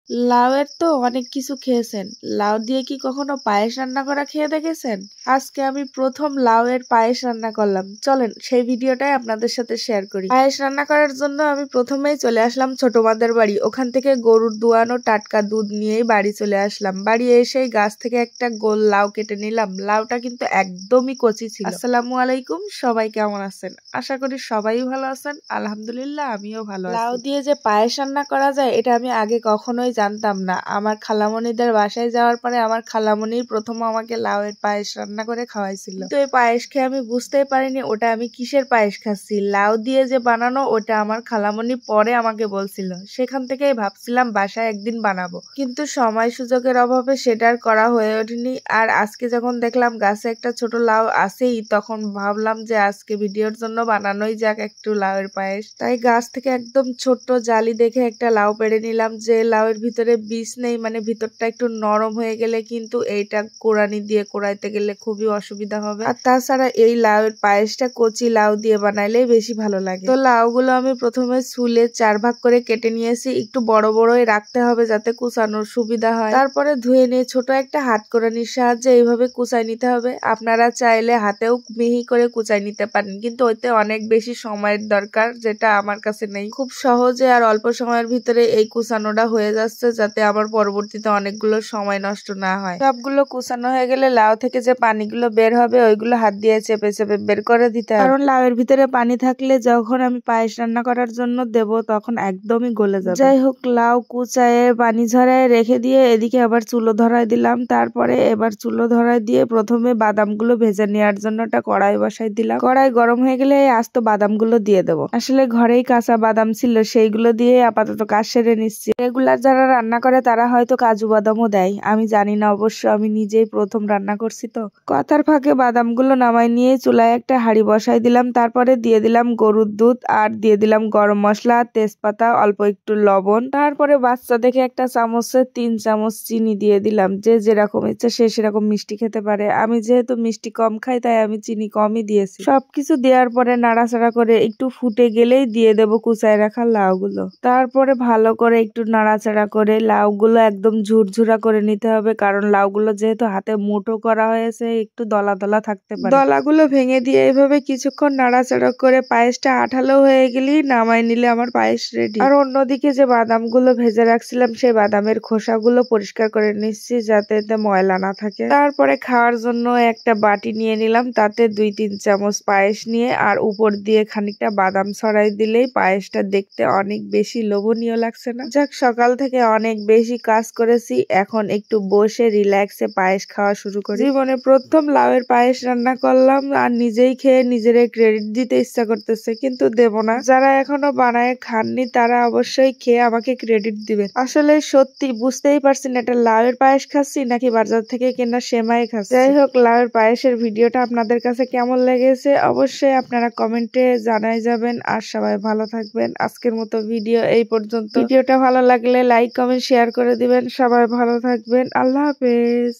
লাউয়ের তো অনেক কিছু খেয়েছেন, লাউ দিয়ে কি কখনো পায়েস রান্না করা খেয়ে দেখেছেন? আজকে আমি প্রথম লাউয়ের পায়েস রান্না করলাম, চলেন সেই ভিডিওটাই আপনাদের সাথে শেয়ার করি। পায়েস রান্না করার জন্য আমি প্রথমেই চলে আসলাম ছোট মাদের বাড়ি। ওখান থেকে গরুর দুয়ানো টাটকা দুধ নিয়েই বাড়ি চলে আসলাম। বাড়ি এসেই গাছ থেকে একটা গোল লাউ কেটে নিলাম। লাউটা কিন্তু একদমই কচি ছিল। আসসালামু আলাইকুম, সবাই কেমন আছেন? আশা করি সবাই ভালো আছেন। আলহামদুলিল্লাহ, আমিও ভালো আছি। লাউ দিয়ে যে পায়েস রান্না করা যায় এটা আমি আগে কখনোই জানতাম না। আমার খালামণিদের বাসায় যাওয়ার পরে আমার খালামণি প্রথম আমাকে লাউয়ের পায়েস রান্না করে খাওয়াইছিল। তো এই পায়েস খেয়ে আমি বুঝতেই পারিনি ওটা আমি কিসের পায়েস খাচ্ছি। লাউ দিয়ে যে বানানো ওটা আমার খালামণি পরে আমাকে বলছিল। সেখান থেকেই ভাবছিলাম বাসায় একদিন বানাবো, কিন্তু সময় সুযোগের অভাবে সেটা আর করা হয়ে ওঠেনি। আর আজকে যখন দেখলাম গাছে একটা ছোট লাউ আছেই, তখন ভাবলাম যে আজকে ভিডিওর জন্য বানানোই যাক একটু লাউয়ের পায়েস। তাই গাছ থেকে একদম ছোট্ট জালি দেখে একটা লাউ পেড়ে নিলাম। যে লাউয়ের ভিতরে বীজ নেই, মানে ভিতরটা একটু নরম হয়ে গেলে কিন্তু এইটা কোড়ানি দিয়ে কোড়াইতে গেলে খুবই অসুবিধা হবে। আর তাছাড়া এই লাউয়ের পায়েসটা কচি লাউ দিয়ে বানাইলেই বেশি ভালো লাগে। তো লাউগুলো আমি প্রথমে ছুলে 4 ভাগ করে কেটে নিয়েছি। একটু বড় বড়ই রাখতে হবে যাতে কুচানোর সুবিধা হয়। তারপরে ধুয়ে নিয়ে ছোট একটা হাত কোড়ানির সাহায্যে এইভাবে কুচাই নিতে হবে। আপনারা চাইলে হাতেও মিহি করে কুচাই নিতে পারেন, কিন্তু ওইতে অনেক বেশি সময়ের দরকার, যেটা আমার কাছে নেই। খুব সহজে আর অল্প সময়ের ভিতরে এই কুচানোটা হয়ে যাচ্ছে, যাতে আমার পরবর্তীতে অনেকগুলো সময় নষ্ট না হয়। সবগুলো কুচানো হয়ে গেলে লাউ থেকে যে পানিগুলো বের হবে ওইগুলো হাত দিয়ে চেপে চেপে বের করে দিতে হবে, কারণ লাউয়ের ভিতরে পানি থাকলে যখন আমি পায়েস রান্না করার জন্য দেব তখন একদমই গলে যাবে। যাই হোক, লাউ কুচায়ে পানি ঝরায় রেখে দিয়ে এদিকে আবার চুলো ধরাই দিলাম। তারপরে এবার চুলো ধরাই দিয়ে প্রথমে বাদামগুলো ভেজে নেওয়ার জন্য একটা কড়াই বসাই দিলাম। কড়াই গরম হয়ে গেলে আস্ত বাদামগুলো দিয়ে দেবো। আসলে ঘরেই কাঁচা বাদাম ছিল, সেইগুলো দিয়ে আপাতত কাজ সেরে নিচ্ছি। রেগুলার যারা রান্না করে তারা হয়তো কাজু বাদামও দেয়, আমি জানি না, অবশ্য আমি নিজেই প্রথম রান্না করছি তো। কথার ফাঁকে বাদামগুলো নামাই নিয়ে চুলায় একটা হাঁড়ি বসাই দিলাম। তারপরে দিয়ে দিলাম গরুর দুধ আর দিয়ে দিলাম গরম মশলা, তেজপাতা, অল্প একটু লবণ। তারপরে বাচ্চা দেখে একটা চামচে 3 চামচ চিনি দিয়ে দিলাম। যে যেরকম ইচ্ছা সে সেরকম মিষ্টি খেতে পারে। আমি যেহেতু মিষ্টি কম খাই তাই আমি চিনি কমই দিয়েছি। সবকিছু দেওয়ার পরে নাড়াচাড়া করে একটু ফুটে গেলেই দিয়ে দেবো কুচায় রাখা লাউগুলো। তারপরে ভালো করে একটু নাড়াচাড়া করে লাউগুলো একদম ঝুরঝুরা করে নিতে হবে, কারণ লাউগুলো যেহেতু হাতে মুঠো করা হয়েছে একটু দলা দলা থাকতে পারে। দলাগুলো ভেঙে দিয়ে এইভাবে কিছুক্ষণ নাড়াচাড়া করে পায়েসটা আঠালো হয়ে গেলেই নামাই নিলে আমার পায়েস রেডি। আর অন্যদিকে যে বাদামগুলো ভেজে রাখছিলাম সেই বাদামের খোসাগুলো পরিষ্কার করে নিচ্ছি যাতে এতে ময়লা না থাকে। তারপরে খাওয়ার জন্য একটা বাটি নিয়ে নিলাম, তাতে 2-3 চামচ পায়েস নিয়ে আর উপর দিয়ে খানিকটা বাদাম ছড়াই দিলেই পায়েসটা দেখতে অনেক বেশি লোভনীয় লাগছে না? যাক, সকাল থেকে অনেক বেশি কাজ করেছি, এখন একটু বসে রিল্যাক্সে পায়েস খাওয়া শুরু করি। জীবনে প্রথম লাউয়ের পায়েস রান্না করলাম আর নিজেই খেয়ে নিজেরে ক্রেডিট দিতে ইচ্ছা করতেছে, কিন্তু দেব না। যারা এখনো বানায় খাননি তারা অবশ্যই খেয়ে আমাকে ক্রেডিট দিবেন। আসলে সত্যি বুঝতেই পারছি না এটা লাউয়ের পায়েস খাচ্ছি নাকি বাজার থেকে কেনা সেমাই খাচ্ছি। যাই হোক, লাউয়ের পায়েসের ভিডিওটা আপনাদের কাছে কেমন লেগেছে অবশ্যই আপনারা কমেন্টে জানাই যাবেন। আর সবাই ভালো থাকবেন। আজকের মতো ভিডিও এই পর্যন্ত। ভিডিওটা ভালো লাগলে লাইক, কমেন্ট, শেয়ার করে দিবেন। সবাই ভালো থাকবেন। আল্লাহ হাফেজ।